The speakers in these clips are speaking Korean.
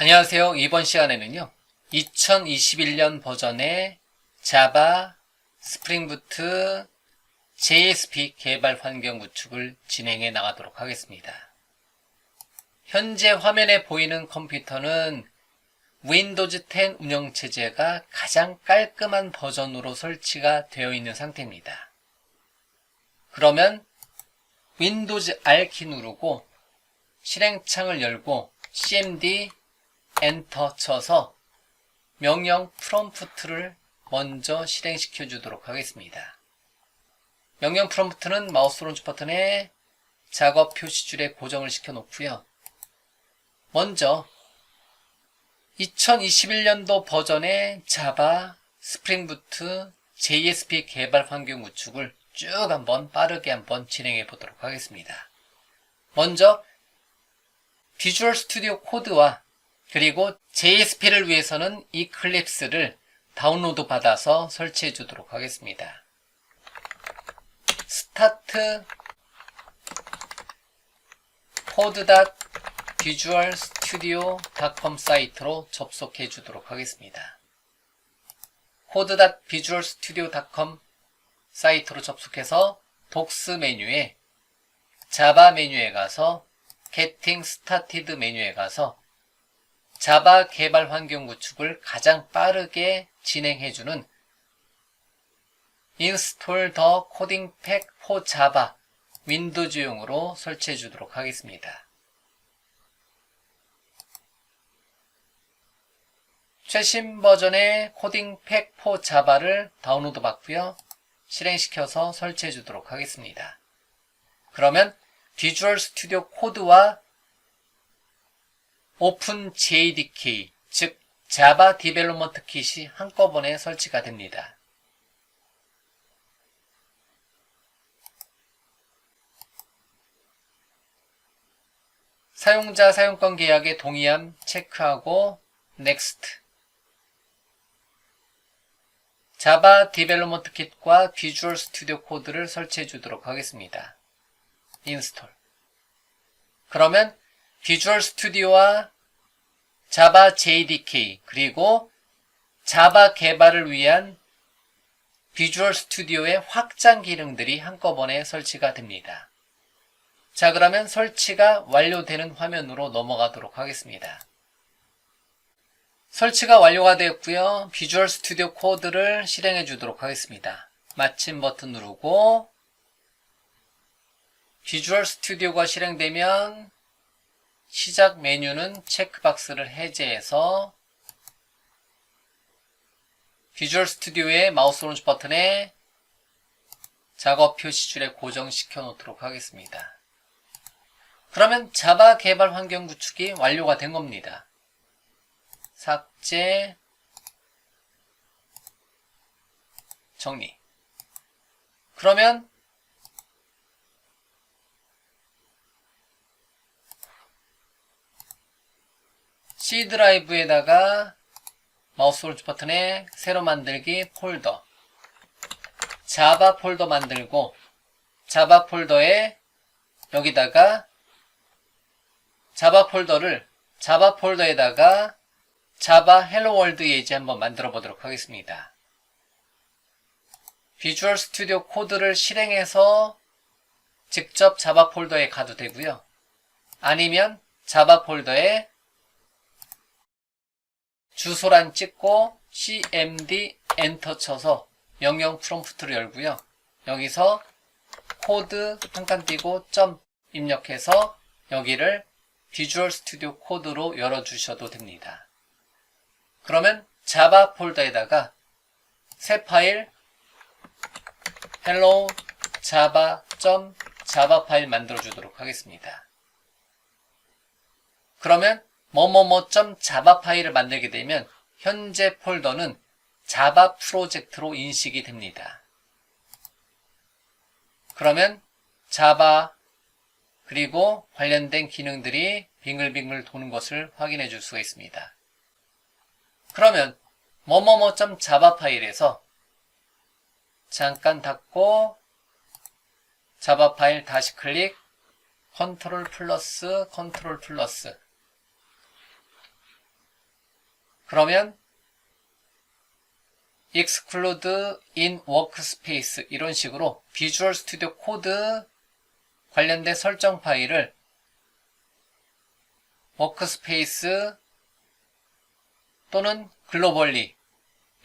안녕하세요. 이번 시간에는요. 2021년 버전의 자바, 스프링부트, JSP 개발 환경 구축을 진행해 나가도록 하겠습니다. 현재 화면에 보이는 컴퓨터는 윈도우즈 10 운영체제가 가장 깔끔한 버전으로 설치가 되어 있는 상태입니다. 그러면 윈도우즈 R 키 누르고 실행창을 열고 cmd 엔터 쳐서 명령 프롬프트를 먼저 실행시켜 주도록 하겠습니다. 명령 프롬프트는 마우스 오른쪽 버튼에 작업 표시줄에 고정을 시켜 놓고요. 먼저 2021년도 버전의 자바, 스프링부트, JSP 개발 환경 구축을 쭉 한번 빠르게 한번 진행해 보도록 하겠습니다. 먼저 비주얼 스튜디오 코드와 그리고 JSP를 위해서는 이클립스를 다운로드 받아서 설치해 주도록 하겠습니다. start code.visualstudio.com 사이트로 접속해 주도록 하겠습니다. code.visualstudio.com 사이트로 접속해서 도스 메뉴에 자바 메뉴에 가서 Getting Started 메뉴에 가서 자바 개발 환경 구축을 가장 빠르게 진행해주는 Install the Coding Pack for Java 윈도우즈용으로 설치해 주도록 하겠습니다. 최신 버전의 코딩 팩 for Java를 다운로드 받고요. 실행시켜서 설치해 주도록 하겠습니다. 그러면 비주얼 스튜디오 코드와 오픈 JDK, 즉 자바 디벨롭먼트 킷이 한꺼번에 설치가 됩니다. 사용자 사용권 계약에 동의함 체크하고 넥스트. 자바 디벨롭먼트 킷과 비주얼 스튜디오 코드를 설치해 주도록 하겠습니다. 인스톨. 그러면 비주얼 스튜디오와 자바 JDK 그리고 자바 개발을 위한 비주얼 스튜디오의 확장 기능들이 한꺼번에 설치가 됩니다. 자, 그러면 설치가 완료되는 화면으로 넘어가도록 하겠습니다. 설치가 완료가 되었고요. 비주얼 스튜디오 코드를 실행해 주도록 하겠습니다. 마침 버튼 누르고 비주얼 스튜디오가 실행되면 시작 메뉴는 체크박스를 해제해서 비주얼 스튜디오의 마우스 오른쪽 버튼에 작업 표시줄에 고정시켜 놓도록 하겠습니다. 그러면 자바 개발 환경 구축이 완료가 된 겁니다. 삭제, 정리. 그러면 C 드라이브에다가 마우스 오른쪽 버튼에 새로 만들기 폴더, 자바 폴더 만들고 자바 폴더에 여기다가 자바 폴더에다가 자바 헬로 월드 예제 한번 만들어 보도록 하겠습니다. 비주얼 스튜디오 코드를 실행해서 직접 자바 폴더에 가도 되고요. 아니면 자바 폴더에 주소란 찍고 cmd 엔터 쳐서 명령 프롬프트를 열고요. 여기서 코드 한 칸 띄고 점 입력해서 여기를 비주얼 스튜디오 코드로 열어주셔도 됩니다. 그러면 자바 폴더에다가 새 파일 hello java.java 파일 만들어 주도록 하겠습니다. 그러면 뭐뭐뭐.java 파일을 만들게 되면 현재 폴더는 자바 프로젝트로 인식이 됩니다. 그러면 자바 그리고 관련된 기능들이 빙글빙글 도는 것을 확인해 줄 수가 있습니다. 그러면 뭐뭐뭐.java 파일에서 잠깐 닫고 자바 파일 다시 클릭 컨트롤 플러스 그러면 exclude in workspace 이런 식으로 비주얼 스튜디오 코드 관련된 설정 파일을 워크스페이스 또는 글로벌리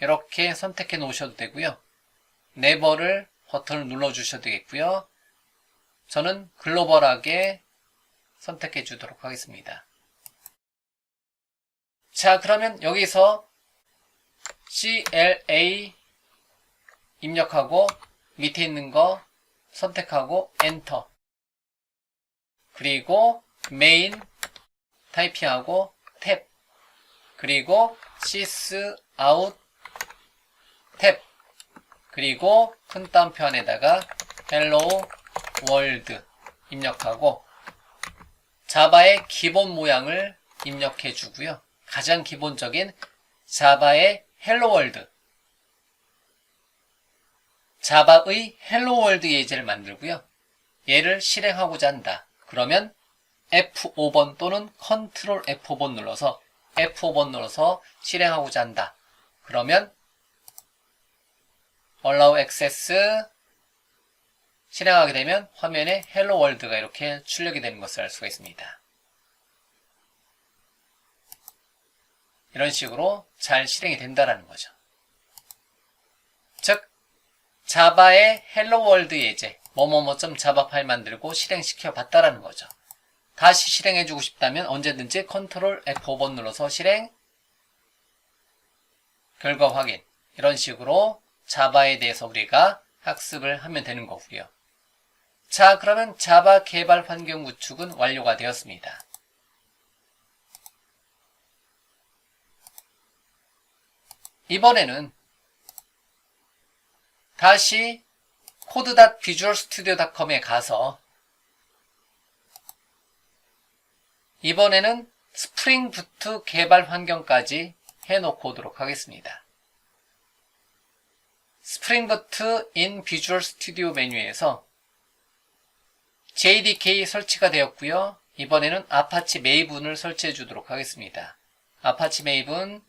이렇게 선택해 놓으셔도 되고요. 네버를 버튼을 눌러 주셔도 되겠고요. 저는 글로벌하게 선택해 주도록 하겠습니다. 자, 그러면 여기서 CLA 입력하고 밑에 있는 거 선택하고 엔터, 그리고 메인 타이핑하고 탭, 그리고 sys out 탭, 그리고 큰 따옴표 안에다가 hello world 입력하고 자바의 기본 모양을 입력해 주고요. 가장 기본적인 자바의 hello world, 자바의 hello world 예제를 만들고요. 얘를 실행하고자 한다. 그러면 F5번 또는 Ctrl F5번 눌러서 F5번 눌러서 실행하고자 한다. 그러면 Allow Access 실행하게 되면 화면에 Hello World가 이렇게 출력이 되는 것을 알 수가 있습니다. 이런 식으로 잘 실행이 된다라는 거죠. 즉 자바의 Hello World 예제 뭐뭐뭐.java 파일 만들고 실행시켜 봤다라는 거죠. 다시 실행해주고 싶다면 언제든지 Ctrl F5번 눌러서 실행, 결과 확인 이런 식으로 자바에 대해서 우리가 학습을 하면 되는 거고요. 자, 그러면 자바 개발 환경 구축은 완료가 되었습니다. 이번에는 다시 code.visualstudio.com에 가서 이번에는 스프링 부트 개발 환경까지 해놓고 오도록 하겠습니다. 스프링 부트 in 비주얼 스튜디오 메뉴에서 JDK 설치가 되었고요. 이번에는 아파치 메이븐을 설치해 주도록 하겠습니다. 아파치 메이븐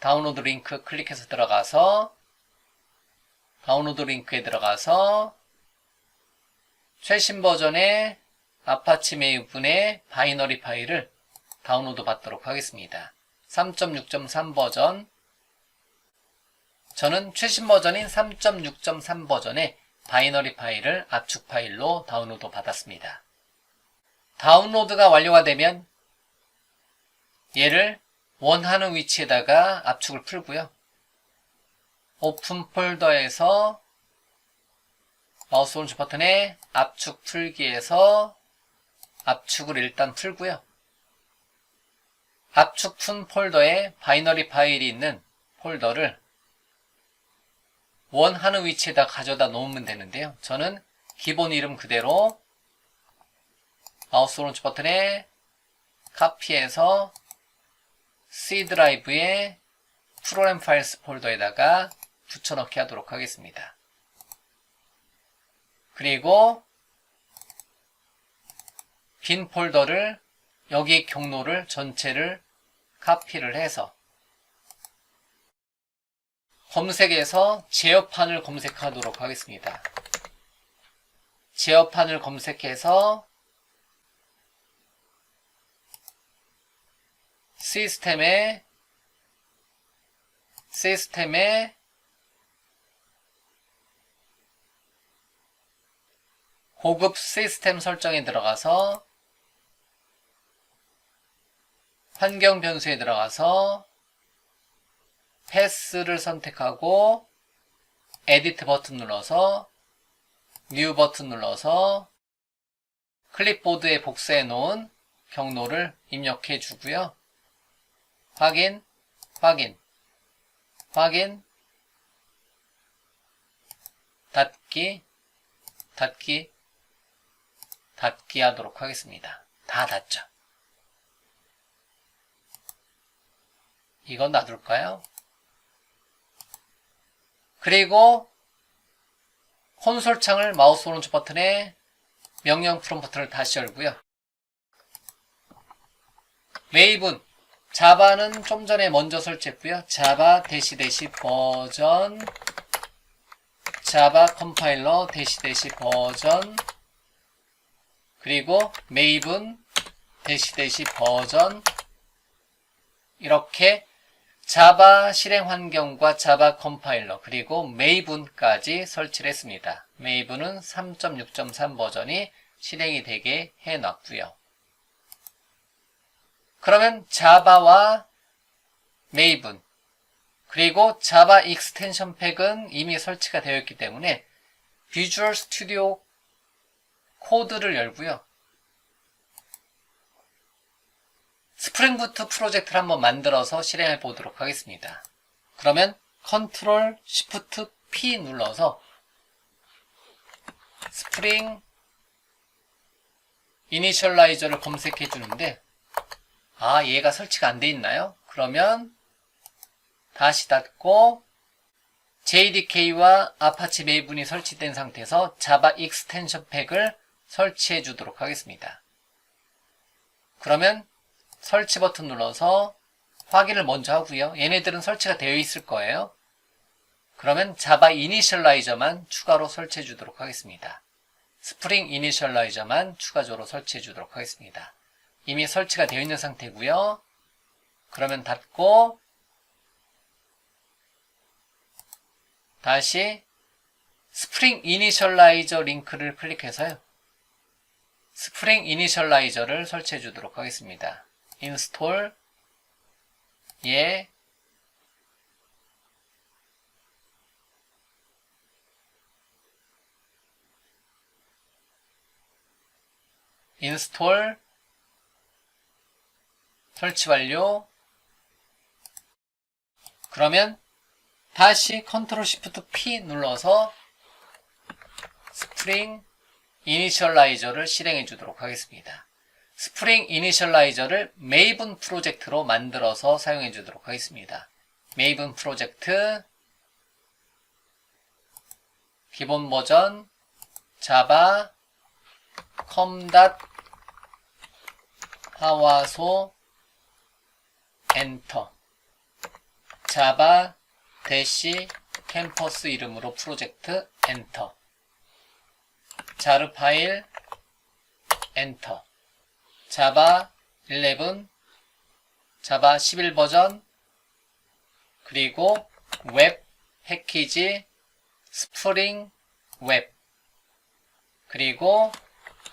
다운로드 링크 클릭해서 들어가서 다운로드 링크에 들어가서 최신 버전의 아파치 메이븐의 바이너리 파일을 다운로드 받도록 하겠습니다. 3.6.3 버전, 저는 최신 버전인 3.6.3 버전의 바이너리 파일을 압축 파일로 다운로드 받았습니다. 다운로드가 완료가 되면 얘를 원하는 위치에다가 압축을 풀고요. 오픈 폴더에서 마우스 오른쪽 버튼에 압축 풀기에서 압축을 일단 풀고요. 압축 푼 폴더에 바이너리 파일이 있는 폴더를 원하는 위치에다 가져다 놓으면 되는데요. 저는 기본 이름 그대로 마우스 오른쪽 버튼에 카피해서 C 드라이브에 프로그램 파일스 폴더에다가 붙여넣기 하도록 하겠습니다. 그리고 빈 폴더를 여기 경로를 전체를 카피를 해서 검색에서 제어판을 검색하도록 하겠습니다. 제어판을 검색해서 시스템에 고급 시스템 설정에 들어가서 환경 변수에 들어가서 패스를 선택하고 에디트 버튼 눌러서 뉴 버튼 눌러서 클립보드에 복사해 놓은 경로를 입력해 주고요. 확인, 확인, 확인, 닫기, 닫기, 닫기 하도록 하겠습니다. 다 닫죠. 이건 놔둘까요? 그리고 콘솔 창을 마우스 오른쪽 버튼에 명령 프롬프트를 다시 열고요. 메이븐 자바는 좀 전에 먼저 설치했고요. 자바 대시 버전, 자바 컴파일러 대시 버전, 그리고 메이븐 대시 버전, 이렇게 자바 실행 환경과 자바 컴파일러 그리고 메이븐까지 설치를 했습니다. 메이븐은 3.6.3 버전이 실행이 되게 해놨고요. 그러면 자바와 메이븐 그리고 자바 익스텐션 팩은 이미 설치가 되어 있기 때문에 비주얼 스튜디오 코드를 열고요. 스프링 부트 프로젝트를 한번 만들어서 실행해 보도록 하겠습니다. 그러면 컨트롤 시프트 P 눌러서 스프링 이니셜라이저를 검색해 주는데 얘가 설치가 안 돼 있나요? 그러면 다시 닫고 JDK와 아파치 메이븐이 설치된 상태에서 자바 익스텐션 팩을 설치해 주도록 하겠습니다. 그러면 설치 버튼 눌러서 확인을 먼저 하고요. 얘네들은 설치가 되어 있을 거예요. 그러면 자바 이니셜라이저만 추가로 설치해 주도록 하겠습니다. 스프링 이니셜라이저만 추가적으로 설치해 주도록 하겠습니다. 이미 설치가 되어 있는 상태고요. 그러면 닫고 다시 스프링 이니셜라이저 링크를 클릭해서요. 스프링 이니셜라이저를 설치해 주도록 하겠습니다. 인스톨 인스톨 설치 완료. 그러면 다시 컨트롤 시프트 P 눌러서 스프링 이니셜라이저를 실행해 주도록 하겠습니다. 스프링 이니셜라이저를 메이븐 프로젝트로 만들어서 사용해 주도록 하겠습니다. 메이븐 프로젝트 기본 버전 자바 com.hawaso 엔터 자바 대시 캠퍼스 이름으로 프로젝트 엔터 자르 파일 엔터 자바 11 자바 11 버전 그리고 웹 패키지 스프링 웹 그리고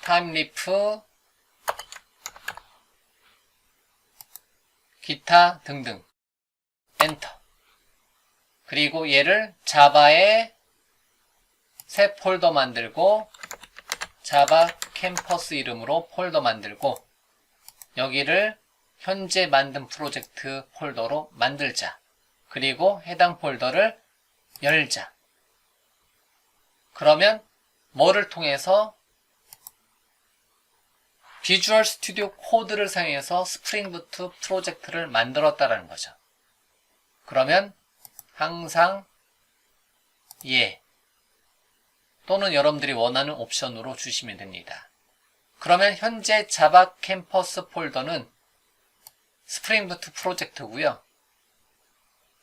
타임리프 기타 등등 엔터 그리고 얘를 자바에 새 폴더 만들고 자바 캠퍼스 이름으로 폴더 만들고 여기를 현재 만든 프로젝트 폴더로 만들자. 그리고 해당 폴더를 열자. 그러면 뭐를 통해서 비주얼 스튜디오 코드를 사용해서 스프링 부트 프로젝트를 만들었다라는 거죠. 그러면 항상 또는 여러분들이 원하는 옵션으로 주시면 됩니다. 그러면 현재 자바 캠퍼스 폴더는 스프링 부트 프로젝트고요.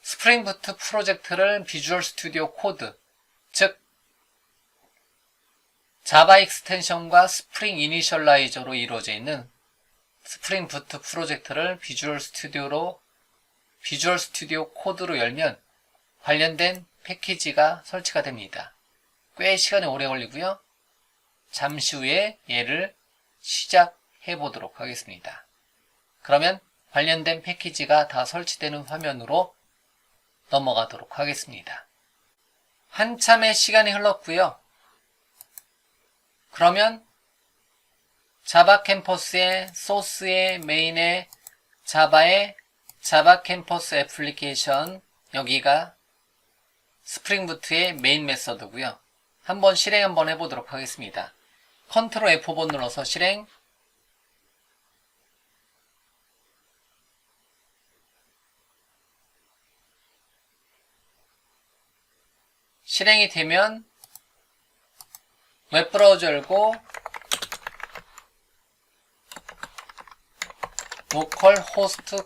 스프링 부트 프로젝트를 비주얼 스튜디오 코드, 즉 자바 익스텐션과 스프링 이니셜라이저로 이루어져 있는 스프링 부트 프로젝트를 비주얼 스튜디오 코드로 열면 관련된 패키지가 설치가 됩니다. 꽤 시간이 오래 걸리고요. 잠시 후에 얘를 시작해 보도록 하겠습니다. 그러면 관련된 패키지가 다 설치되는 화면으로 넘어가도록 하겠습니다. 한참의 시간이 흘렀고요. 그러면 자바 캠퍼스의 소스의 메인의 자바의 자바 캠퍼스 애플리케이션 여기가 스프링 부트의 메인 메서드고요. 한번 실행 한번 해보도록 하겠습니다. 컨트롤 F5번 눌러서 실행. 실행이 되면 웹브라우저 열고 localhost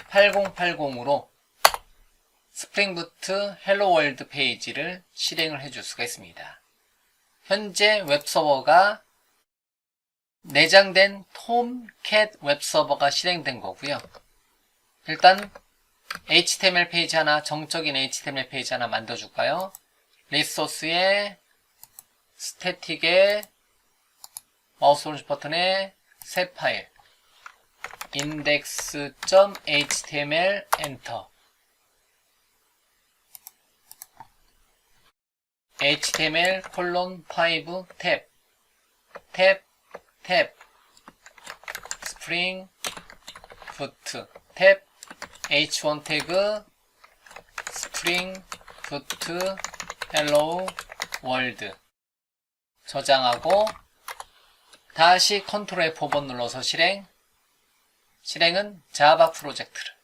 8080으로 스프링부트 헬로 월드 페이지를 실행을 해줄 수가 있습니다. 현재 웹서버가 내장된 톰캣 웹서버가 실행된 거고요. 일단 HTML 페이지 하나, 정적인 HTML 페이지 하나 만들어줄까요? 리소스에 스태틱에 마우스 오른쪽 버튼에 새 파일 index.html 엔터 html:5 탭 스프링 부트 탭 h1 태그 스프링 부트 헬로 월드 저장하고 다시 컨트롤 F5번 눌러서 실행은 자바 프로젝트를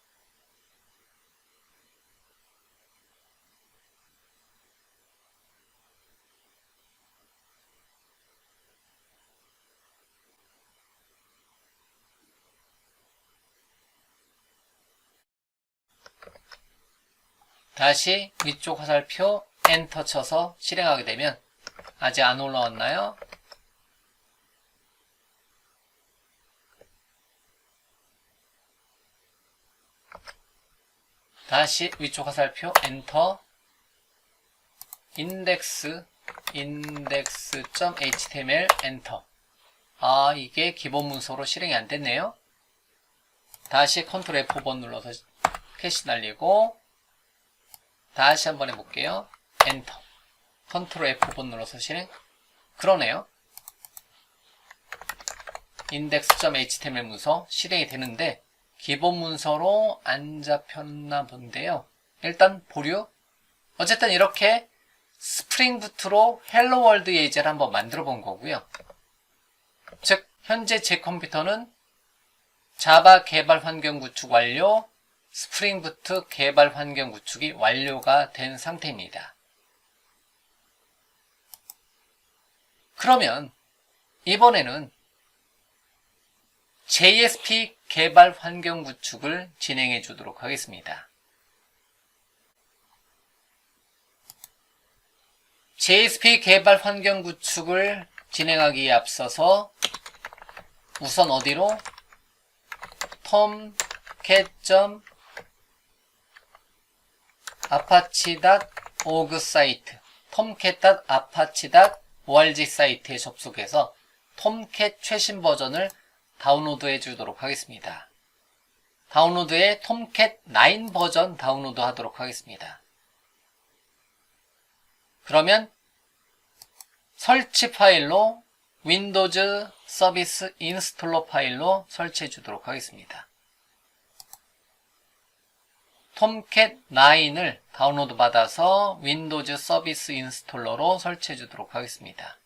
다시 위쪽 화살표 엔터 쳐서 실행하게 되면 아직 안 올라왔나요? 다시 위쪽 화살표 엔터 index.html 엔터 이게 기본 문서로 실행이 안 됐네요. 다시 컨트롤 F5번 눌러서 캐시 날리고 다시 한번 해볼게요. 엔터 컨트롤 F5번 눌러서 실행 그러네요. index.html 문서 실행이 되는데 기본 문서로 안 잡혔나 본데요. 일단 보류. 어쨌든 이렇게 스프링부트로 헬로 월드 예제를 한번 만들어 본 거고요. 즉 현재 제 컴퓨터는 자바 개발 환경 구축 완료, 스프링부트 개발 환경 구축이 완료가 된 상태입니다. 그러면 이번에는 JSP 개발 환경 구축을 진행해 주도록 하겠습니다. JSP 개발 환경 구축을 진행하기에 앞서서 우선 어디로? tomcat.apache.org 사이트 tomcat.apache.org 사이트에 접속해서 톰캣 최신 버전을 다운로드 해주도록 하겠습니다. 다운로드에 톰캣 9 버전 다운로드 하도록 하겠습니다. 그러면 설치 파일로 윈도우즈 서비스 인스톨러 파일로 설치해 주도록 하겠습니다. 톰캣 9을 다운로드 받아서 윈도우즈 서비스 인스톨러로 설치해 주도록 하겠습니다.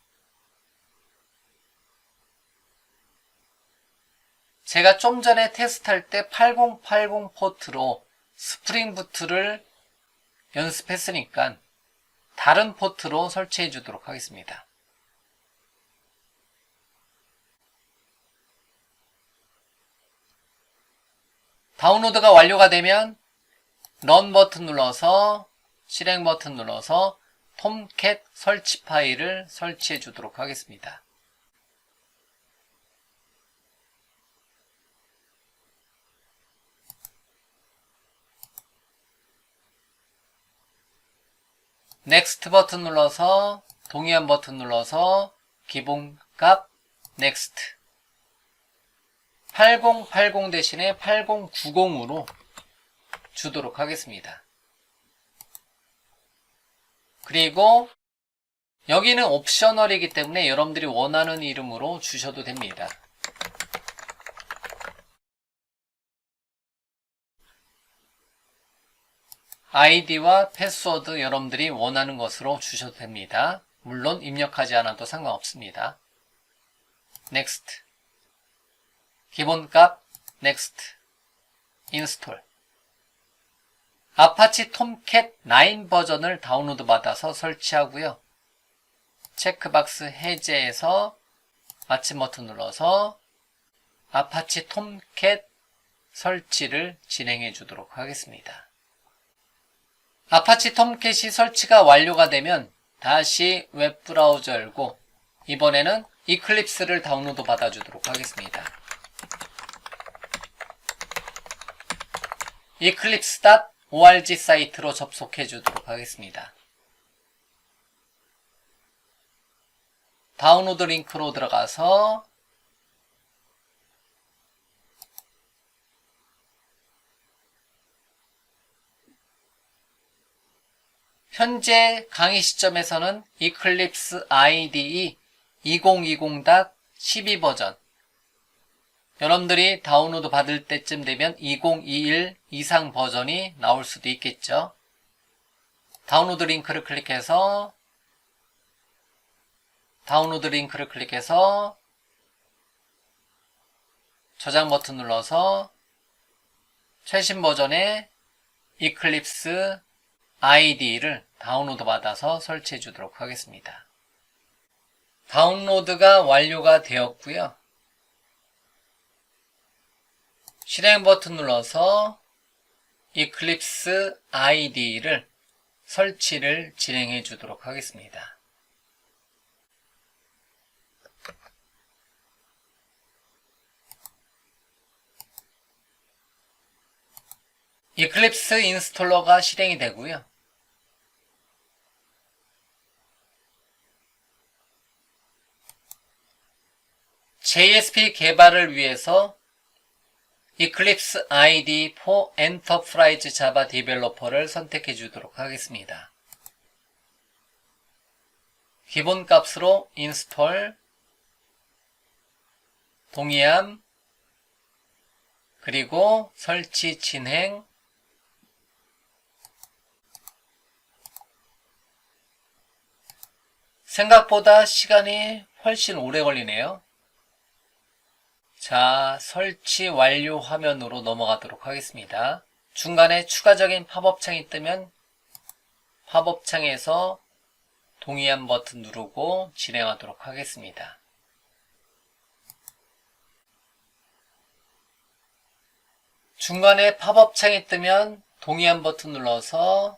제가 좀 전에 테스트할 때 8080 포트로 스프링부트를 연습했으니까 다른 포트로 설치해 주도록 하겠습니다. 다운로드가 완료가 되면 런 버튼 눌러서 실행 버튼 눌러서 톰캣 설치 파일을 설치해 주도록 하겠습니다. 넥스트 버튼 눌러서 동의한 버튼 눌러서 기본값 넥스트 8080 대신에 8090으로 주도록 하겠습니다. 그리고 여기는 옵셔널이기 때문에 여러분들이 원하는 이름으로 주셔도 됩니다. 아이디와 패스워드 여러분들이 원하는 것으로 주셔도 됩니다. 물론 입력하지 않아도 상관없습니다. 넥스트 기본값 넥스트 인스톨 아파치 톰캣 9 버전을 다운로드 받아서 설치하고요. 체크박스 해제해서 마침 버튼 눌러서 아파치 톰캣 설치를 진행해 주도록 하겠습니다. 아파치 톰캣이 설치가 완료가 되면 다시 웹브라우저 열고 이번에는 이클립스를 다운로드 받아주도록 하겠습니다. eclipse.org 사이트로 접속해 주도록 하겠습니다. 다운로드 링크로 들어가서 현재 강의 시점에서는 Eclipse IDE 2020.12 버전, 여러분들이 다운로드 받을 때쯤 되면 2021 이상 버전이 나올 수도 있겠죠. 다운로드 링크를 클릭해서 저장 버튼 눌러서 최신 버전의 Eclipse IDE를 다운로드 받아서 설치해 주도록 하겠습니다. 다운로드가 완료가 되었고요. 실행 버튼 눌러서 Eclipse IDE를 설치를 진행해 주도록 하겠습니다. Eclipse 인스톨러가 실행이 되고요. JSP 개발을 위해서 Eclipse IDE for Enterprise Java Developer를 선택해 주도록 하겠습니다. 기본 값으로 인스톨, 동의함, 그리고 설치 진행, 생각보다 시간이 훨씬 오래 걸리네요. 자, 설치 완료 화면으로 넘어가도록 하겠습니다. 중간에 추가적인 팝업 창이 뜨면 팝업 창에서 동의함 버튼 누르고 진행하도록 하겠습니다. 중간에 팝업 창이 뜨면 동의함 버튼 눌러서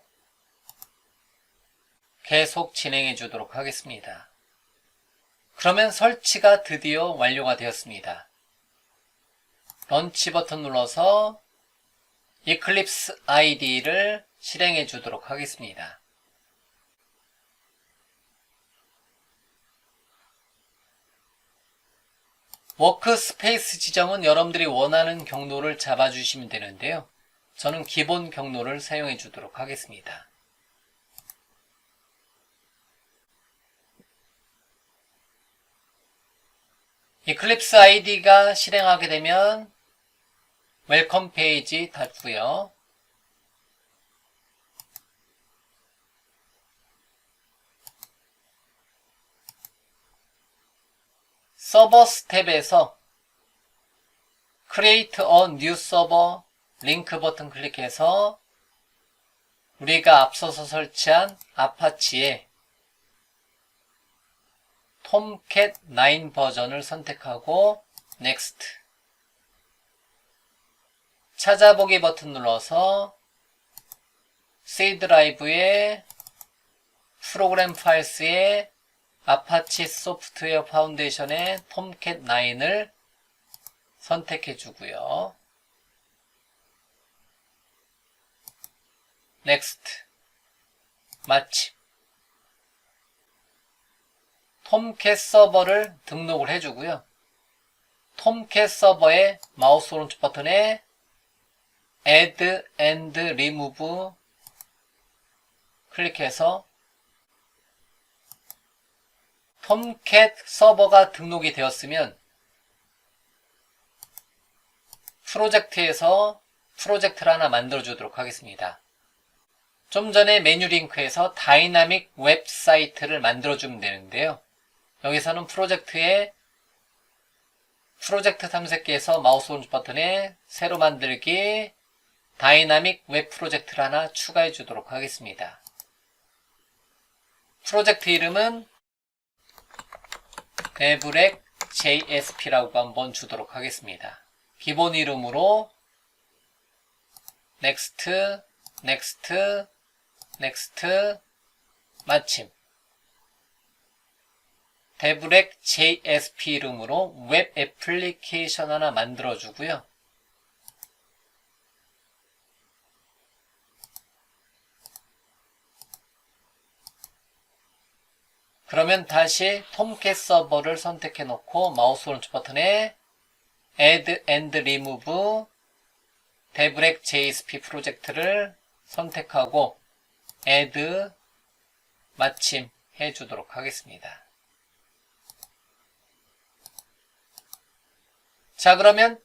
계속 진행해 주도록 하겠습니다. 그러면 설치가 드디어 완료가 되었습니다. 런치 버튼 눌러서 Eclipse IDE를 실행해 주도록 하겠습니다. 워크스페이스 지정은 여러분들이 원하는 경로를 잡아주시면 되는데요. 저는 기본 경로를 사용해 주도록 하겠습니다. Eclipse ID가 실행하게 되면 웰컴 페이지 닫고요. 서버 스텝에서 Create a New Server 링크 버튼 클릭해서 우리가 앞서서 설치한 아파치의 톰캣 9 버전을 선택하고 Next, 찾아보기 버튼 눌러서 C 드라이브의 프로그램 파일스의 아파치 소프트웨어 파운데이션의 톰캣 9을 선택해 주고요. Next, 마침 톰캣 서버를 등록을 해주고요. 톰캣 서버의 마우스 오른쪽 버튼에 Add and Remove 클릭해서 톰캣 서버가 등록이 되었으면 프로젝트에서 프로젝트를 하나 만들어 주도록 하겠습니다. 좀 전에 메뉴 링크에서 다이나믹 웹사이트를 만들어 주면 되는데요. 여기서는 프로젝트에 프로젝트 탐색기에서 마우스 오른쪽 버튼에 새로 만들기 다이나믹 웹 프로젝트를 하나 추가해 주도록 하겠습니다. 프로젝트 이름은 데브렉 JSP라고 한번 주도록 하겠습니다. 기본 이름으로 next, next, next, 마침. 데브렉 JSP 이름으로 웹 애플리케이션 하나 만들어주고요. 그러면 다시 톰캣 서버를 선택해 놓고 마우스 오른쪽 버튼에 Add and Remove 데브렉 JSP 프로젝트를 선택하고 Add 마침 해주도록 하겠습니다. 자, 그러면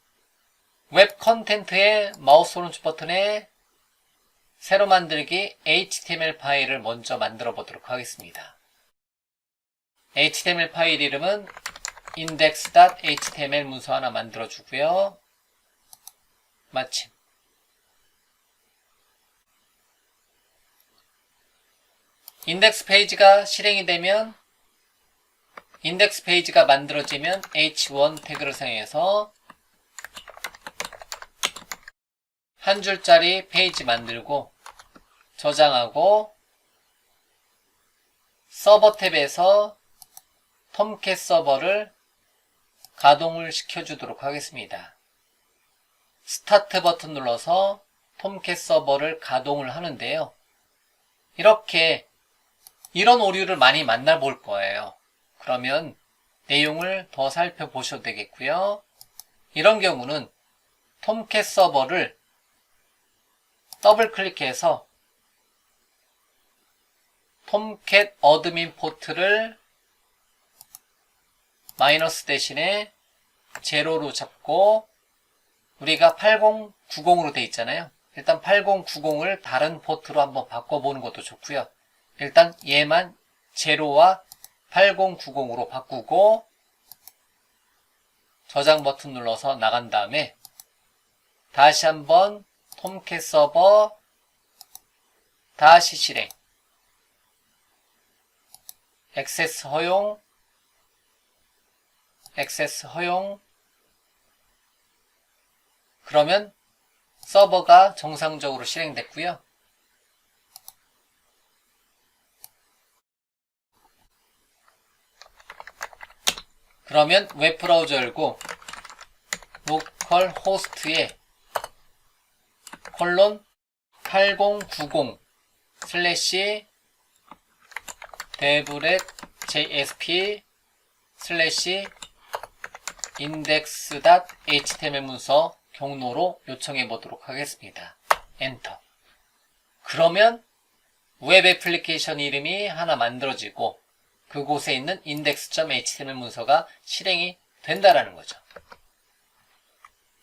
웹 컨텐트의 마우스 오른쪽 버튼에 새로 만들기 HTML 파일을 먼저 만들어 보도록 하겠습니다. HTML 파일 이름은 index.html 문서 하나 만들어 주고요. 마침. 인덱스 페이지가 실행이 되면 인덱스 페이지가 만들어지면 h1 태그를 사용해서 한 줄짜리 페이지 만들고 저장하고 서버 탭에서 톰캣 서버를 가동을 시켜주도록 하겠습니다. 스타트 버튼 눌러서 톰캣 서버를 가동을 하는데요. 이런 오류를 많이 만나볼 거예요. 그러면 내용을 더 살펴보셔도 되겠고요. 이런 경우는 톰캣 서버를 더블 클릭해서 톰캣 어드민 포트를 마이너스 대신에 제로로 잡고 우리가 8090으로 돼 있잖아요. 일단 8090을 다른 포트로 한번 바꿔보는 것도 좋고요. 일단 얘만 제로와 8090으로 바꾸고 저장 버튼 눌러서 나간 다음에 다시 한번 톰캣 서버 다시 실행 액세스 허용 그러면 서버가 정상적으로 실행됐고요. 그러면 웹브라우저 열고 로컬 호스트에 :8090 슬래시 데브렉 JSP 슬래시 index.html 문서 경로로 요청해 보도록 하겠습니다. 엔터. 그러면 웹 애플리케이션 이름이 하나 만들어지고 그곳에 있는 index.html 문서가 실행이 된다라는 거죠.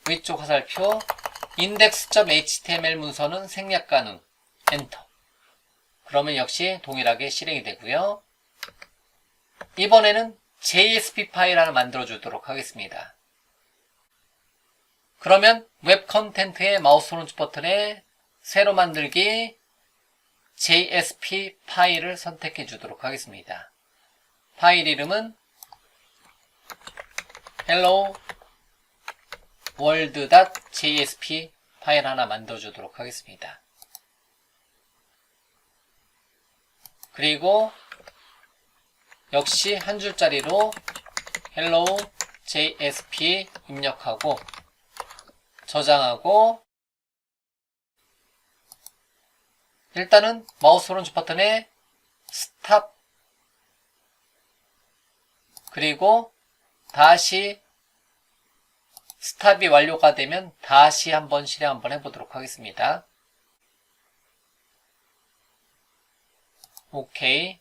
위쪽 화살표 index.html 문서는 생략 가능. 엔터. 그러면 역시 동일하게 실행이 되고요. 이번에는 JSP 파일 하나 만들어 주도록 하겠습니다. 그러면 웹 컨텐트의 마우스 오른쪽 버튼에 새로 만들기 JSP 파일을 선택해 주도록 하겠습니다. 파일 이름은 hello world.jsp 파일 하나 만들어 주도록 하겠습니다. 그리고 역시 한 줄짜리로 hello JSP 입력하고 저장하고 일단은 마우스 오른쪽 버튼에 스탑 그리고 다시 스탑이 완료가 되면 다시 한번 실행 한번 해보도록 하겠습니다. 오케이.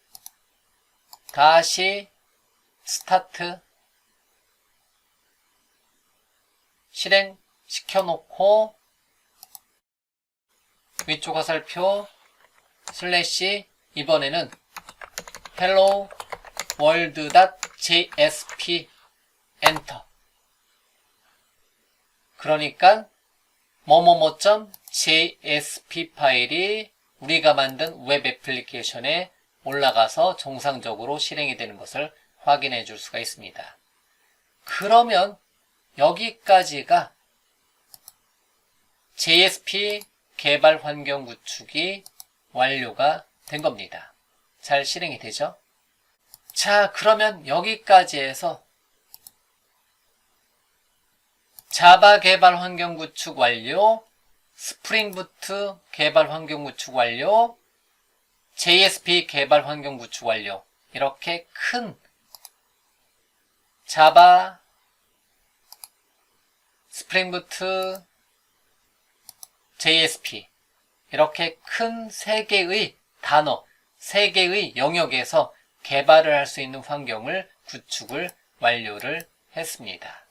다시 스타트 실행 시켜놓고 위쪽 화살표 슬래시 이번에는 hello world.jsp 엔터. 그러니까 뭐뭐뭐.jsp 파일이 우리가 만든 웹 애플리케이션에 올라가서 정상적으로 실행이 되는 것을 확인해 줄 수가 있습니다. 그러면 여기까지가 JSP 개발 환경 구축이 완료가 된 겁니다. 잘 실행이 되죠? 자, 그러면 여기까지 해서 자바 개발 환경 구축 완료, 스프링 부트 개발 환경 구축 완료, JSP 개발 환경 구축 완료. 이렇게 큰 자바, 스프링 부트, JSP 이렇게 큰 3개의 단어, 3개의 영역에서 개발을 할 수 있는 환경을 구축을 완료를 했습니다.